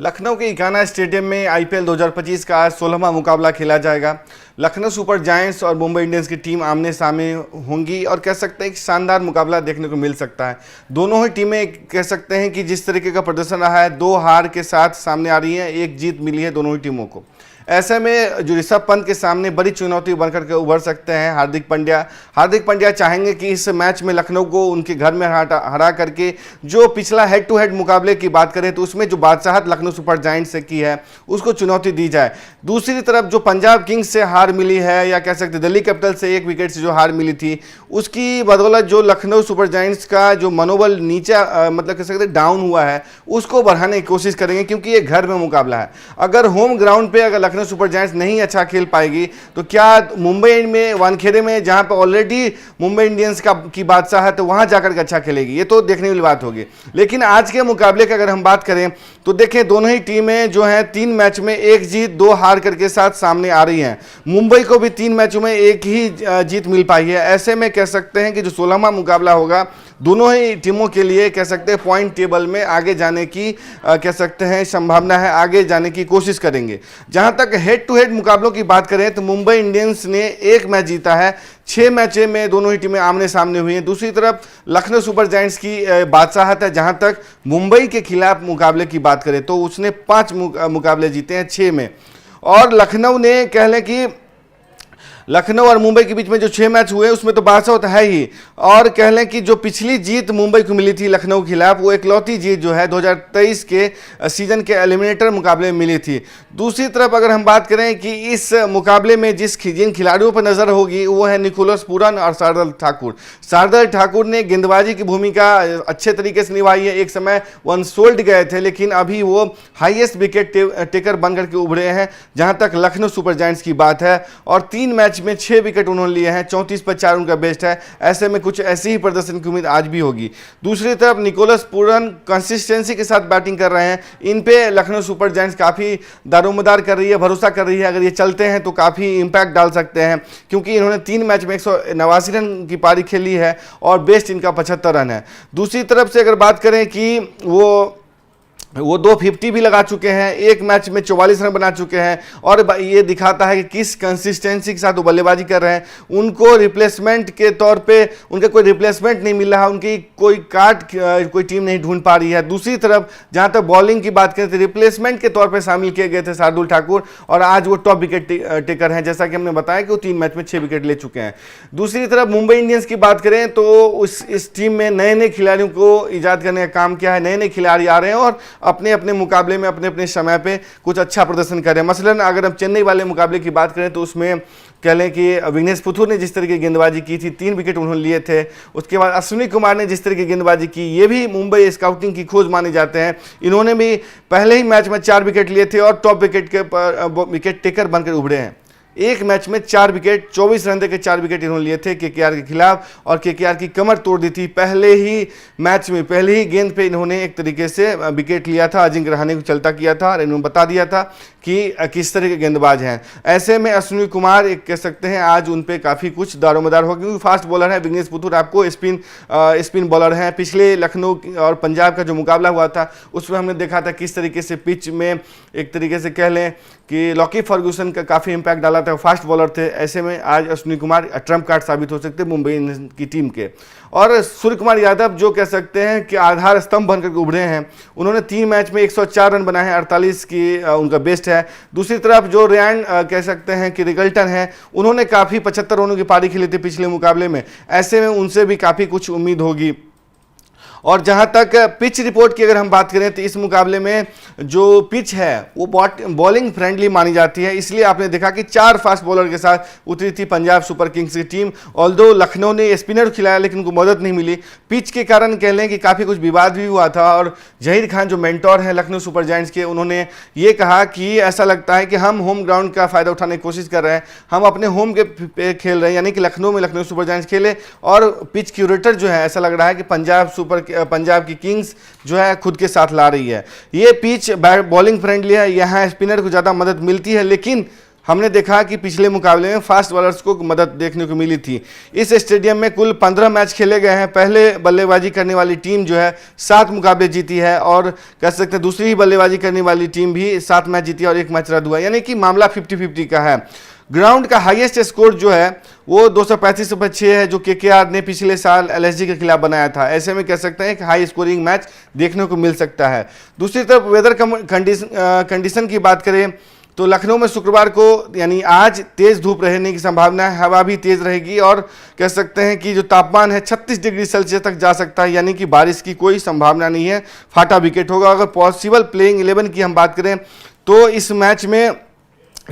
लखनऊ के इकाना स्टेडियम में आईपीएल 2025 का आज 16वां मुकाबला खेला जाएगा। लखनऊ सुपर जायंट्स और मुंबई इंडियंस की टीम आमने सामने होंगी और कह सकते हैं एक शानदार मुकाबला देखने को मिल सकता है। दोनों ही टीमें कह सकते हैं कि जिस तरीके का प्रदर्शन रहा है, 2 हार के साथ सामने आ रही हैं, 1 जीत मिली है दोनों ही टीमों को। ऐसे में जो ऋषभ पंत के सामने बड़ी चुनौती बनकर के उभर सकते हैं हार्दिक पांड्या चाहेंगे कि इस मैच में लखनऊ को उनके घर में हरा करके जो पिछला हेड टू हेड मुकाबले की बात करें तो उसमें जो बादशाहत लखनऊ सुपर जायंट्स से की है उसको चुनौती दी जाए। दूसरी तरफ जो पंजाब किंग्स से हार मिली है या कह सकते दिल्ली कैपिटल से 1 विकेट से जो हार मिली थी उसकी बदौलत जो लखनऊ सुपर जायंट्स का जो मनोबल नीचे मतलब कह सकते डाउन हुआ है उसको बढ़ाने की कोशिश करेंगे, क्योंकि ये घर में मुकाबला है। अगर होम ग्राउंड पे अगर लखनऊ सुपर जायंट्स नहीं अच्छा खेल पाएगी तो क्या मुंबई में वानखेड़े में जहां पर ऑलरेडी मुंबई इंडियंस की बादशाह है तो वहां जाकर के अच्छा खेलेगी, ये तो देखने वाली बात होगी। लेकिन आज के मुकाबले की अगर हम बात करें तो देखें दोनों ही टीमें जो हैं 3 मैच में 1 जीत 2 हार करके साथ सामने आ रही हैं। मुंबई को भी 3 मैचों में 1 ही जीत मिल पाई है। ऐसे में कह सकते हैं कि जो 16वां मुकाबला होगा दोनों ही टीमों के लिए कह सकते हैं पॉइंट टेबल में आगे जाने की कह सकते हैं संभावना है, आगे जाने की कोशिश करेंगे। जहां तक हेड टू हेड मुकाबलों की बात करें तो मुंबई इंडियंस ने 1 मैच जीता है, 6 मैचों में दोनों ही टीमें आमने सामने हुई हैं। दूसरी तरफ लखनऊ सुपर जायंट्स की बादशाहत है। जहां तक मुंबई के खिलाफ मुकाबले की बात करें तो उसने 5 मुकाबले जीते हैं 6 में, और लखनऊ ने कह लें कि लखनऊ और मुंबई के बीच में जो 6 मैच हुए उसमें तो बादशाह तो है ही, और कह लें कि जो पिछली जीत मुंबई को मिली थी लखनऊ के खिलाफ वो इकलौती जीत जो है 2023 के सीजन के एलिमिनेटर मुकाबले में मिली थी। दूसरी तरफ अगर हम बात करें कि इस मुकाबले में जिन खिलाड़ियों पर नज़र होगी वो है निकोलस पूरन और शार्दुल ठाकुर। शार्दुल ठाकुर ने गेंदबाजी की भूमिका अच्छे तरीके से निभाई है। एक समय वन सोल्ड गए थे लेकिन अभी वो हाईएस्ट विकेट टेकर बनकर के उभरे हैं जहां तक लखनऊ सुपर जायंट्स की बात है, और 3 मैच में 6 विकेट उन्होंने लिए हैं, 34 पर 4 उनका बेस्ट है। ऐसे में कुछ ऐसी ही प्रदर्शन की उम्मीद आज भी होगी। दूसरी तरफ निकोलस पूरन कंसिस्टेंसी के साथ बैटिंग कर रहे हैं, इन पे लखनऊ सुपर जायंट्स काफ़ी दारोमदार कर रही है, भरोसा कर रही है। अगर ये चलते हैं तो काफ़ी इंपैक्ट डाल सकते हैं, क्योंकि इन्होंने 3 मैच में 189 रन की पारी खेली है और बेस्ट इनका 75 रन है। दूसरी तरफ से अगर बात करें कि वो 250 भी लगा चुके हैं, 1 मैच में 44 रन बना चुके हैं, और ये दिखाता है कि किस कंसिस्टेंसी के साथ वो बल्लेबाजी कर रहे हैं। उनको रिप्लेसमेंट के तौर पे उनका कोई रिप्लेसमेंट नहीं मिल रहा, उनकी कोई टीम नहीं ढूंढ पा रही है। दूसरी तरफ जहां तक बॉलिंग की बात करें तो रिप्लेसमेंट के तौर पर शामिल किए गए थे शार्दुल ठाकुर, और आज वो टॉप विकेट टेकर हैं, जैसा कि हमने बताया कि वो 3 मैच में 6 विकेट ले चुके हैं। दूसरी तरफ मुंबई इंडियंस की बात करें तो इस टीम में नए नए खिलाड़ियों को ईजाद करने का काम किया है। नए नए खिलाड़ी आ रहे हैं और अपने अपने मुकाबले में अपने अपने समय पे कुछ अच्छा प्रदर्शन करें। मसलन अगर हम चेन्नई वाले मुकाबले की बात करें तो उसमें कह लें कि विघ्नेश पुथुर ने जिस तरह की गेंदबाजी की थी, 3 विकेट उन्होंने लिए थे। उसके बाद अश्विनी कुमार ने जिस तरह की गेंदबाजी की, ये भी मुंबई स्काउटिंग की खोज माने जाते हैं। इन्होंने भी पहले ही मैच में 4 विकेट लिए थे और टॉप विकेट टेकर बनकर उभरे हैं। 1 मैच में 4 विकेट, 24 रन देकर 4 विकेट इन्होंने लिए थे केकेआर के खिलाफ, और केकेआर की कमर तोड़ दी थी। पहले ही मैच में पहले ही गेंद पे इन्होंने एक तरीके से विकेट लिया था, अजिंक्य रहाणे को चलता किया था और इन्होंने बता दिया था कि किस तरह के गेंदबाज हैं। ऐसे में अश्विनी कुमार एक कह सकते हैं आज उन पे काफ़ी कुछ दारोमदार हो, क्योंकि फास्ट बॉलर है। विघ्नेश पुथुर आपको स्पिन बॉलर हैं। पिछले लखनऊ और पंजाब का जो मुकाबला हुआ था उसमें हमने देखा था किस तरीके से पिच में एक तरीके से कह लें कि लॉकी फर्गूसन का काफ़ी इंपैक्ट डाला था, फास्ट बॉलर थे। ऐसे में आज अश्विनी कुमार ट्रम्प कार्ड साबित हो सकते मुंबई इंडियंस की टीम के। और सूर्य कुमार यादव जो कह सकते हैं कि आधार स्तंभ बनकर उभरे हैं, उन्होंने 3 मैच में 104 रन बनाए हैं, 48 की उनका बेस्ट है। दूसरी तरफ जो रियान कह सकते हैं कि रिगल्टन है, उन्होंने काफ़ी 75 रनों की पारी खेली थी पिछले मुकाबले में। ऐसे में उनसे भी काफ़ी कुछ उम्मीद होगी। और जहां तक पिच रिपोर्ट की अगर हम बात करें तो इस मुकाबले में जो पिच है वो बॉलिंग फ्रेंडली मानी जाती है, इसलिए आपने देखा कि 4 फास्ट बॉलर के साथ उतरी थी पंजाब सुपर किंग्स की टीम। ऑल्दो लखनऊ ने स्पिनर खिलाया लेकिन उनको मदद नहीं मिली। पिच के कारण कह लें कि काफ़ी कुछ विवाद भी हुआ था, और जहीर खान जो मेंटोर हैं लखनऊ सुपर जायंट्स के, उन्होंने ये कहा कि ऐसा लगता है कि हम होम ग्राउंड का फ़ायदा उठाने की कोशिश कर रहे हैं, हम अपने होम के पे खेल रहे हैं, यानी कि लखनऊ में लखनऊ सुपर जायंट्स खेले, और पिच क्यूरेटर जो है ऐसा लग रहा है कि पंजाब की किंग्स जो है खुद के साथ ला रही है। ये पिच बॉलिंग फ्रेंडली है, यहाँ स्पिनर को ज़्यादा मदद मिलती है, लेकिन हमने देखा कि पिछले मुकाबले में फास्ट बॉलर्स को मदद देखने को मिली थी। इस स्टेडियम में कुल 15 मैच खेले गए हैं। पहले बल्लेबाजी करने वाली टीम जो है 7 मुकाबले जीती है और कह सकते हैं दूसरी ही बल्लेबाजी करने वाली टीम भी 7 मैच जीती है और 1 मैच रद्द हुआ, यानी कि मामला 50-50 का है। ग्राउंड का हाईएस्ट स्कोर जो है वो 235/6 है, जो केकेआर ने पिछले साल एलएसजी के खिलाफ बनाया था। ऐसे में कह सकते हैं कि हाई स्कोरिंग मैच देखने को मिल सकता है। दूसरी तरफ वेदर कंडीशन की बात करें तो लखनऊ में शुक्रवार को यानी आज तेज धूप रहने की संभावना है, हवा भी तेज रहेगी और कह सकते हैं कि जो तापमान है 36 डिग्री सेल्सियस तक जा सकता है, यानी कि बारिश की कोई संभावना नहीं है। फाटा विकेट होगा। अगर पॉसिबल प्लेइंग 11 की हम बात करें तो इस मैच में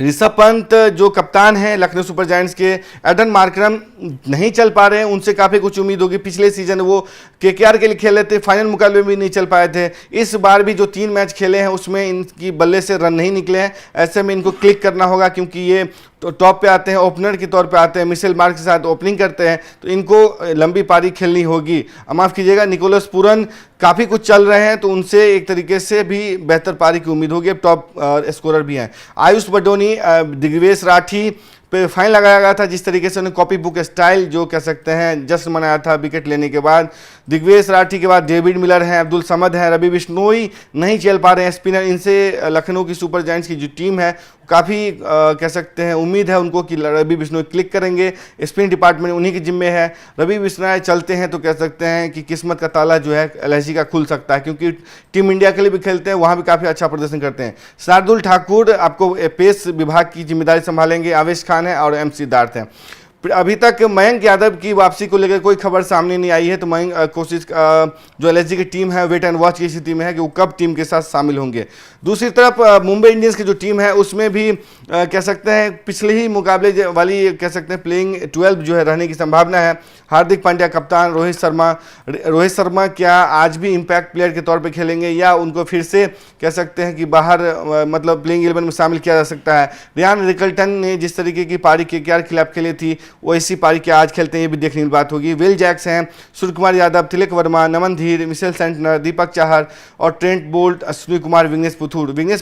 ऋषभ पंत जो कप्तान हैं लखनऊ सुपर जायंट्स के, एडन मार्करम नहीं चल पा रहे हैं, उनसे काफ़ी कुछ उम्मीद होगी। पिछले सीजन वो केकेआर के लिए खेले थे, फाइनल मुकाबले में भी नहीं चल पाए थे। इस बार भी जो 3 मैच खेले हैं उसमें इनकी बल्ले से रन नहीं निकले हैं। ऐसे में इनको क्लिक करना होगा क्योंकि ये तो टॉप पे आते हैं, ओपनर के तौर पे आते हैं, मिशेल मार्क के साथ ओपनिंग करते हैं, तो इनको लंबी पारी खेलनी होगी। माफ़ कीजिएगा, निकोलस पूरन काफ़ी कुछ चल रहे हैं तो उनसे एक तरीके से भी बेहतर पारी की उम्मीद होगी। अब टॉप स्कोरर भी हैं। आयुष बडोनी, दिग्वेश राठी पे फाइन लगाया गया था। जिस तरीके से उन्हें कॉपी बुक स्टाइल जो कह सकते हैं जश्न मनाया था विकेट लेने के बाद। दिग्वेश राठी के बाद डेविड मिलर हैं, अब्दुल समद हैं, रवि बिश्नोई नहीं चल पा रहे हैं स्पिनर। इनसे लखनऊ की सुपर जायंट्स की जो टीम है काफ़ी कह सकते हैं उम्मीद है उनको कि रवि बिश्नोई क्लिक करेंगे। स्पिन डिपार्टमेंट उन्हीं के जिम्मे है। रवि बिश्नोई चलते हैं तो कह सकते हैं कि किस्मत का ताला जो है एलएसजी का खुल सकता है, क्योंकि टीम इंडिया के लिए भी खेलते हैं, वहाँ भी काफ़ी अच्छा प्रदर्शन करते हैं। शार्दुल ठाकुर आपको पेस विभाग की जिम्मेदारी संभालेंगे। आवेश खान है और एम सिद्धार्थ हैं। अभी तक मयंक यादव की वापसी को लेकर कोई खबर सामने नहीं आई है, तो मयंक कोशिश जो एलएसजी की टीम है वेट एंड वॉच की स्थिति में है कि वो कब टीम के साथ शामिल होंगे। दूसरी तरफ मुंबई इंडियंस की जो टीम है उसमें भी कह सकते हैं पिछले ही मुकाबले वाली कह सकते हैं प्लेइंग 12 जो है रहने की संभावना है। हार्दिक पांड्या कप्तान, रोहित शर्मा क्या आज भी इम्पैक्ट प्लेयर के तौर पे खेलेंगे या उनको फिर से कह सकते हैं कि बाहर मतलब प्लेइंग 11 में शामिल किया जा सकता है। रियान रिकल्टन ने जिस तरीके की पारी केकेआर खिलाफ खेली थी वैसी पारी क्या आज खेलते हैं ये भी देखने की बात होगी। विल जैक्स हैं, सूर्य कुमार यादव, तिलक वर्मा, नमन धीर, मिशेल सेंटनर, दीपक चाहर और ट्रेंट बोल्ट, अश्विनी कुमार, विघ्नेश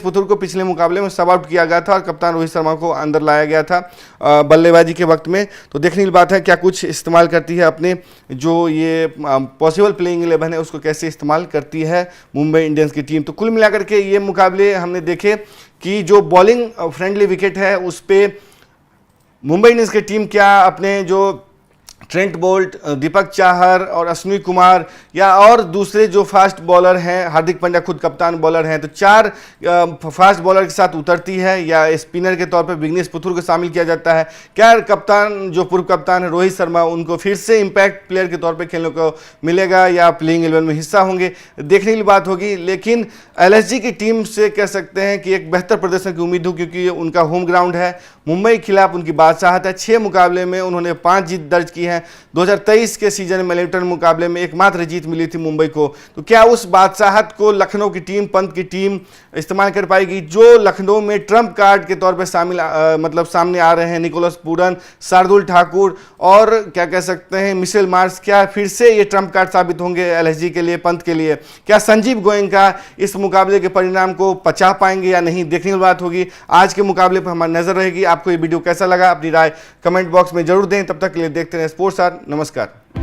पुथुर को पिछले मुकाबले में सब आउट किया गया था और कप्तान रोहित शर्मा को अंदर लाया गया था बल्लेबाजी के वक्त में। तो देखने की बात है क्या कुछ इस्तेमाल करती है अपने जो ये पॉसिबल प्लेइंग 11 है उसको कैसे इस्तेमाल करती है मुंबई इंडियंस की टीम। तो कुल मिलाकर के ये मुकाबले हमने देखे कि जो बॉलिंग फ्रेंडली विकेट है उस पर मुंबई इंडियंस की टीम क्या अपने जो ट्रेंट बोल्ट, दीपक चाहर और अश्विनी कुमार या और दूसरे जो फास्ट बॉलर हैं, हार्दिक पांड्या खुद कप्तान बॉलर हैं, तो 4 फास्ट बॉलर के साथ उतरती है या स्पिनर के तौर पर विघ्नेश पुथुर को शामिल किया जाता है। क्या कप्तान जो पूर्व कप्तान है रोहित शर्मा उनको फिर से इम्पैक्ट प्लेयर के तौर पर खेलने को मिलेगा या प्लेइंग 11 में हिस्सा होंगे, देखने की बात होगी। लेकिन एलएसजी की टीम से कह सकते हैं कि एक बेहतर प्रदर्शन की उम्मीद हो क्योंकि उनका होम ग्राउंड है। मुंबई के खिलाफ उनकी बादशाहत है। 6 मुकाबले में उन्होंने 5 जीत दर्ज की है। 2023 के सीजन में वेलिंगटन मुकाबले में एकमात्र जीत मिली थी मुंबई को। तो क्या उस बादशाहत को लखनऊ की टीम, पंत की टीम इस्तेमाल कर पाएगी? जो लखनऊ में ट्रम्प कार्ड के तौर पर मतलब सामने आ रहे हैं निकोलस पूरन, शार्दुल ठाकुर और क्या कह सकते हैं मिशेल मार्क्स, क्या फिर से ये ट्रम्प कार्ड साबित होंगे एलएसजी के लिए, पंत के लिए? क्या संजीव गोयनका इस मुकाबले के परिणाम को पचा पाएंगे या नहीं, देखने की बात होगी। आज के मुकाबले पर हमारी नजर रहेगी। आपको ये वीडियो कैसा लगा अपनी राय कमेंट बॉक्स में जरूर दें। तब तक के लिए देखते रहें स्पोर्ट्स आवर। नमस्कार।